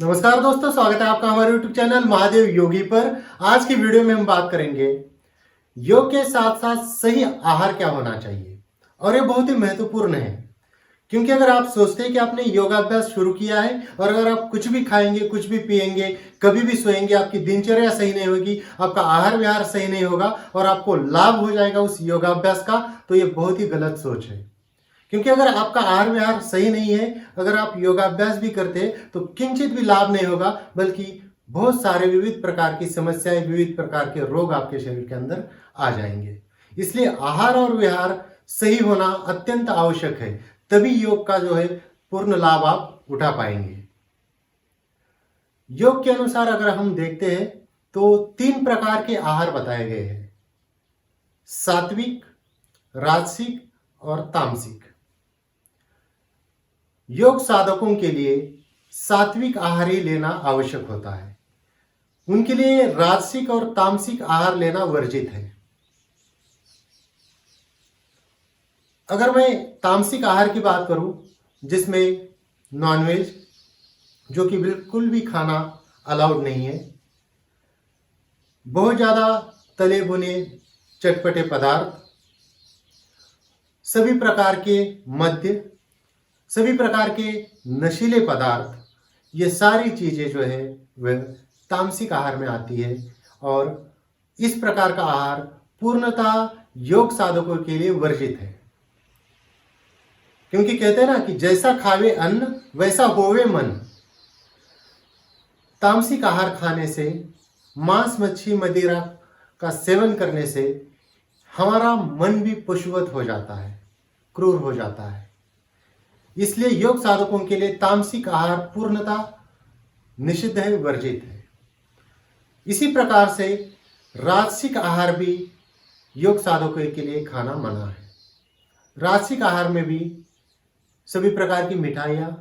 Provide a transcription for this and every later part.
नमस्कार दोस्तों, स्वागत है आपका हमारे YouTube चैनल महादेव योगी पर। आज की वीडियो में हम बात करेंगे योग के साथ साथ सही आहार क्या होना चाहिए। और ये बहुत ही महत्वपूर्ण है, क्योंकि अगर आप सोचते हैं कि आपने योगाभ्यास शुरू किया है और अगर आप कुछ भी खाएंगे, कुछ भी पिएंगे, कभी भी सोएंगे, आपकी दिनचर्या सही नहीं होगी, आपका आहार विहार सही नहीं होगा और आपको लाभ हो जाएगा उस योगाभ्यास का, तो ये बहुत ही गलत सोच है। क्योंकि अगर आपका आहार विहार सही नहीं है, अगर आप योगाभ्यास भी करते हैं तो किंचित भी लाभ नहीं होगा, बल्कि बहुत सारे विविध प्रकार की समस्याएं, विविध प्रकार के रोग आपके शरीर के अंदर आ जाएंगे। इसलिए आहार और विहार सही होना अत्यंत आवश्यक है, तभी योग का जो है पूर्ण लाभ आप उठा पाएंगे। योग के अनुसार अगर हम देखते हैं तो 3 प्रकार के आहार बताए गए हैं: सात्विक, राजसिक और तामसिक। योग साधकों के लिए सात्विक आहार ही लेना आवश्यक होता है, उनके लिए राजसिक और तामसिक आहार लेना वर्जित है। अगर मैं तामसिक आहार की बात करूं, जिसमें नॉनवेज, जो कि बिल्कुल भी खाना अलाउड नहीं है, बहुत ज़्यादा तले भुने चटपटे पदार्थ, सभी प्रकार के मद्य, सभी प्रकार के नशीले पदार्थ, ये सारी चीज़ें जो है वह तामसिक आहार में आती है। और इस प्रकार का आहार पूर्णतः योग साधकों के लिए वर्जित है, क्योंकि कहते हैं ना कि जैसा खावे अन्न वैसा होवे मन। तामसिक आहार खाने से, मांस मच्छी मदिरा का सेवन करने से हमारा मन भी पशुवत हो जाता है, क्रूर हो जाता है। इसलिए योग साधकों के लिए तामसिक आहार पूर्णतः निषिद्ध है, वर्जित है। इसी प्रकार से राजसिक आहार भी योग साधकों के लिए खाना मना है। राजसिक आहार में भी सभी प्रकार की मिठाइयाँ,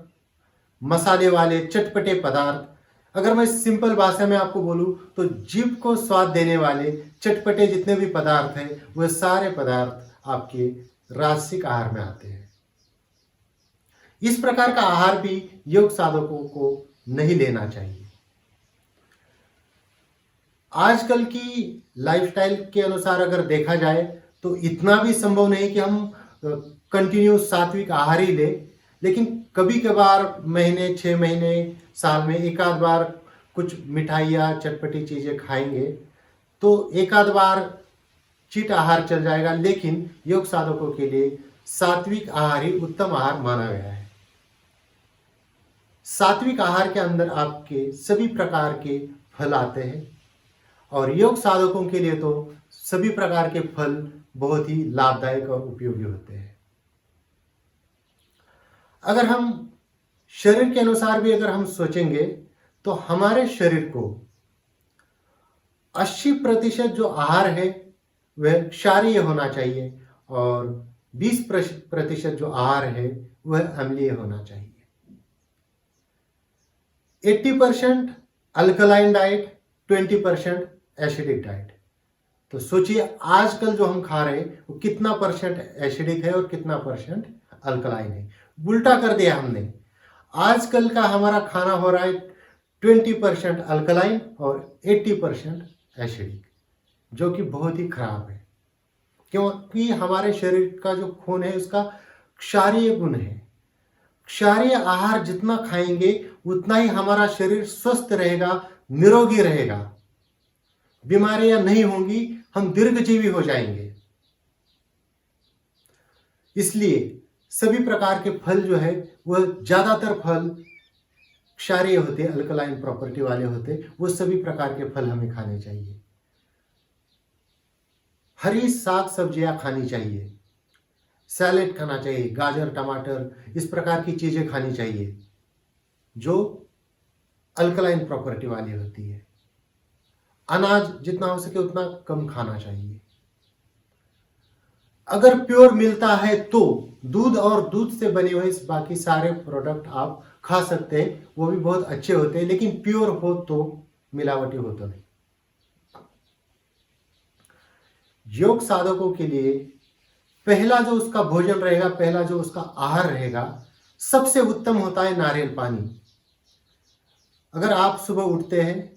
मसाले वाले चटपटे पदार्थ, अगर मैं सिंपल भाषा में आपको बोलूँ तो जीभ को स्वाद देने वाले चटपटे जितने भी पदार्थ हैं, वह सारे पदार्थ आपके राजसिक आहार में आते हैं। इस प्रकार का आहार भी योग साधकों को नहीं लेना चाहिए। आजकल की लाइफस्टाइल के अनुसार अगर देखा जाए तो इतना भी संभव नहीं कि हम कंटिन्यू सात्विक आहार ही ले, लेकिन कभी कभार महीने, 6 महीने, साल में एक आध बार कुछ मिठाइयाँ, चटपटी चीज़ें खाएंगे तो एक आध बार चीट आहार चल जाएगा। लेकिन योग साधकों के लिए सात्विक आहार ही उत्तम आहार माना गया है। सात्विक आहार के अंदर आपके सभी प्रकार के फल आते हैं और योग साधकों के लिए तो सभी प्रकार के फल बहुत ही लाभदायक और उपयोगी होते हैं। अगर हम शरीर के अनुसार भी अगर हम सोचेंगे तो हमारे शरीर को 80% जो आहार है वह क्षारीय होना चाहिए और 20% जो आहार है वह अम्लीय होना चाहिए। 80% अल्कलाइन डाइट, 20% एसिडिक डाइट। तो सोचिए आजकल जो हम खा रहे हैं वो कितना परसेंट एसिडिक है और कितना परसेंट अल्कलाइन है। उल्टा कर दिया हमने। आजकल का हमारा खाना हो रहा है 20% अल्कलाइन और 80% एसिडिक, जो कि बहुत ही खराब है, क्योंकि हमारे शरीर का जो खून है उसका क्षारीय गुण है। क्षारीय आहार जितना खाएंगे उतना ही हमारा शरीर स्वस्थ रहेगा, निरोगी रहेगा, बीमारियां नहीं होंगी, हम दीर्घजीवी हो जाएंगे। इसलिए सभी प्रकार के फल जो है वह ज्यादातर फल क्षारीय होते, अल्कलाइन प्रॉपर्टी वाले होते, वो सभी प्रकार के फल हमें खाने चाहिए। हरी साग सब्जियां खानी चाहिए, सैलेड खाना चाहिए, गाजर, टमाटर, इस प्रकार की चीजें खानी चाहिए जो अल्कलाइन प्रॉपर्टी वाली होती है। अनाज जितना हो सके उतना कम खाना चाहिए। अगर प्योर मिलता है तो दूध और दूध से बने हुए बाकी सारे प्रोडक्ट आप खा सकते हैं, वो भी बहुत अच्छे होते हैं, लेकिन प्योर हो तो, मिलावटी हो तो नहीं। योग साधकों के लिए पहला जो उसका भोजन रहेगा, पहला जो उसका आहार रहेगा, सबसे उत्तम होता है नारियल पानी। अगर आप सुबह उठते हैं,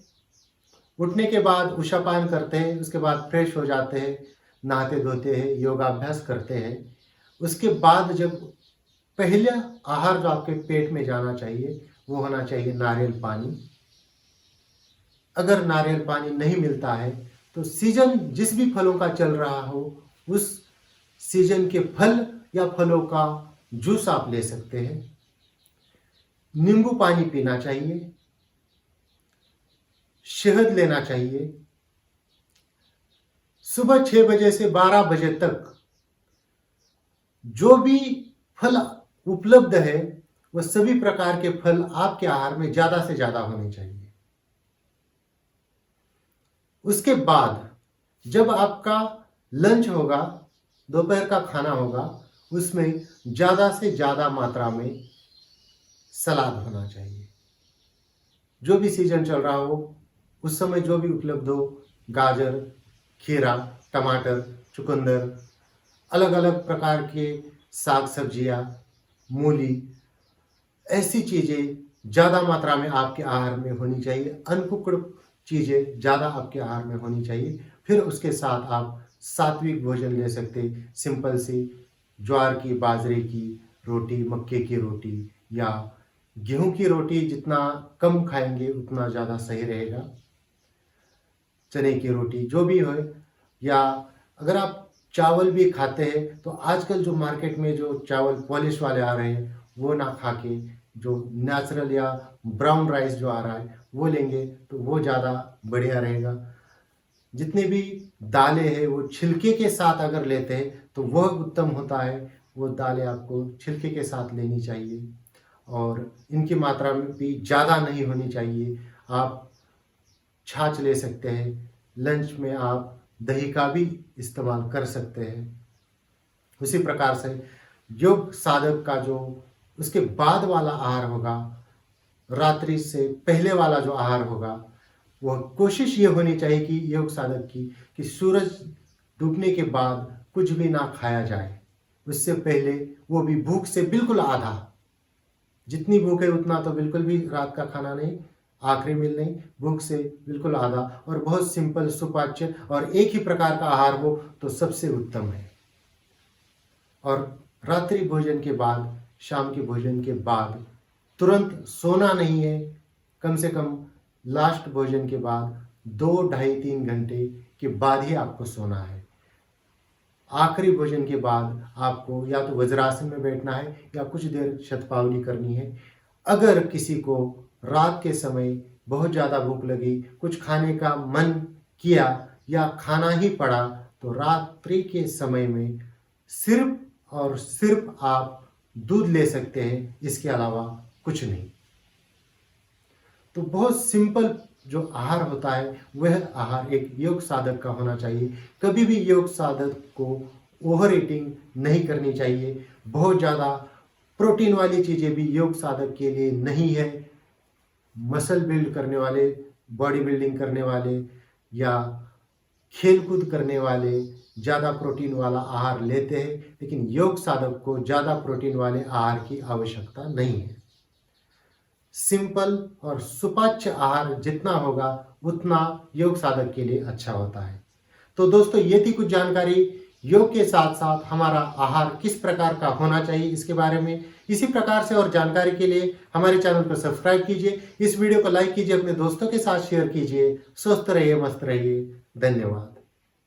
उठने के बाद उषापान करते हैं, उसके बाद फ्रेश हो जाते हैं, नहाते धोते हैं, योगाभ्यास करते हैं, उसके बाद जब पहला आहार जो आपके पेट में जाना चाहिए वो होना चाहिए नारियल पानी। अगर नारियल पानी नहीं मिलता है तो सीजन जिस भी फलों का चल रहा हो उस सीजन के फल या फलों का जूस आप ले सकते हैं। नींबू पानी पीना चाहिए, शहद लेना चाहिए। सुबह 6 बजे से 12 बजे तक जो भी फल उपलब्ध है वह सभी प्रकार के फल आपके आहार में ज्यादा से ज्यादा होने चाहिए। उसके बाद जब आपका लंच होगा, दोपहर का खाना होगा, उसमें ज्यादा से ज्यादा मात्रा में सलाद होना चाहिए। जो भी सीजन चल रहा हो उस समय जो भी उपलब्ध हो, गाजर, खीरा, टमाटर, चुकंदर, अलग अलग प्रकार के साग सब्जियां, मूली, ऐसी चीजें ज्यादा मात्रा में आपके आहार में होनी चाहिए। अनकुक्ड चीजें ज्यादा आपके आहार में होनी चाहिए। फिर उसके साथ आप सात्विक भोजन ले सकते, सिंपल सी ज्वार की, बाजरे की रोटी, मक्के की रोटी या गेहूं की रोटी। जितना कम खाएंगे उतना ज़्यादा सही रहेगा। चने की रोटी जो भी हो, या अगर आप चावल भी खाते हैं तो आजकल जो मार्केट में जो चावल पॉलिश वाले आ रहे हैं वो ना खा के जो नेचुरल या ब्राउन राइस जो आ रहा है वो लेंगे तो वो ज़्यादा बढ़िया रहेगा। जितनी भी दालें हैं वो छिलके के साथ अगर लेते हैं तो वह उत्तम होता है। वो दालें आपको छिलके के साथ लेनी चाहिए और इनकी मात्रा में भी ज़्यादा नहीं होनी चाहिए। आप छाछ ले सकते हैं, लंच में आप दही का भी इस्तेमाल कर सकते हैं। उसी प्रकार से योग साधक का जो उसके बाद वाला आहार होगा, रात्रि से पहले वाला जो आहार होगा, वह कोशिश ये होनी चाहिए कि योग साधक की कि सूरज डूबने के बाद कुछ भी ना खाया जाए। उससे पहले वो भी भूख से बिल्कुल आधा, जितनी भूख है उतना तो बिल्कुल भी रात का खाना नहीं, आखिरी मील नहीं, भूख से बिल्कुल आधा और बहुत सिंपल सुपाच्य और एक ही प्रकार का आहार हो तो सबसे उत्तम है। और रात्रि भोजन के बाद, शाम के भोजन के बाद तुरंत सोना नहीं है। कम से कम लास्ट भोजन के बाद 2, ढाई, 3 घंटे के बाद ही आपको सोना है। आखिरी भोजन के बाद आपको या तो वज्रासन में बैठना है या कुछ देर शतपावली करनी है। अगर किसी को रात के समय बहुत ज़्यादा भूख लगी, कुछ खाने का मन किया या खाना ही पड़ा तो रात्रि के समय में सिर्फ और सिर्फ आप दूध ले सकते हैं, इसके अलावा कुछ नहीं। तो बहुत सिंपल जो आहार होता है वह आहार एक योग साधक का होना चाहिए। कभी भी योग साधक को ओवर ईटिंग नहीं करनी चाहिए। बहुत ज़्यादा प्रोटीन वाली चीज़ें भी योग साधक के लिए नहीं है। मसल बिल्ड करने वाले, बॉडी बिल्डिंग करने वाले या खेलकूद करने वाले ज़्यादा प्रोटीन वाला आहार लेते हैं, लेकिन योग साधक को ज़्यादा प्रोटीन वाले आहार की आवश्यकता नहीं है। सिंपल और सुपाच्य आहार जितना होगा उतना योग साधक के लिए अच्छा होता है। तो दोस्तों, ये थी कुछ जानकारी योग के साथ साथ हमारा आहार किस प्रकार का होना चाहिए इसके बारे में। इसी प्रकार से और जानकारी के लिए हमारे चैनल को सब्सक्राइब कीजिए, इस वीडियो को लाइक कीजिए, अपने दोस्तों के साथ शेयर कीजिए। स्वस्थ रहिए, मस्त रहिए। धन्यवाद।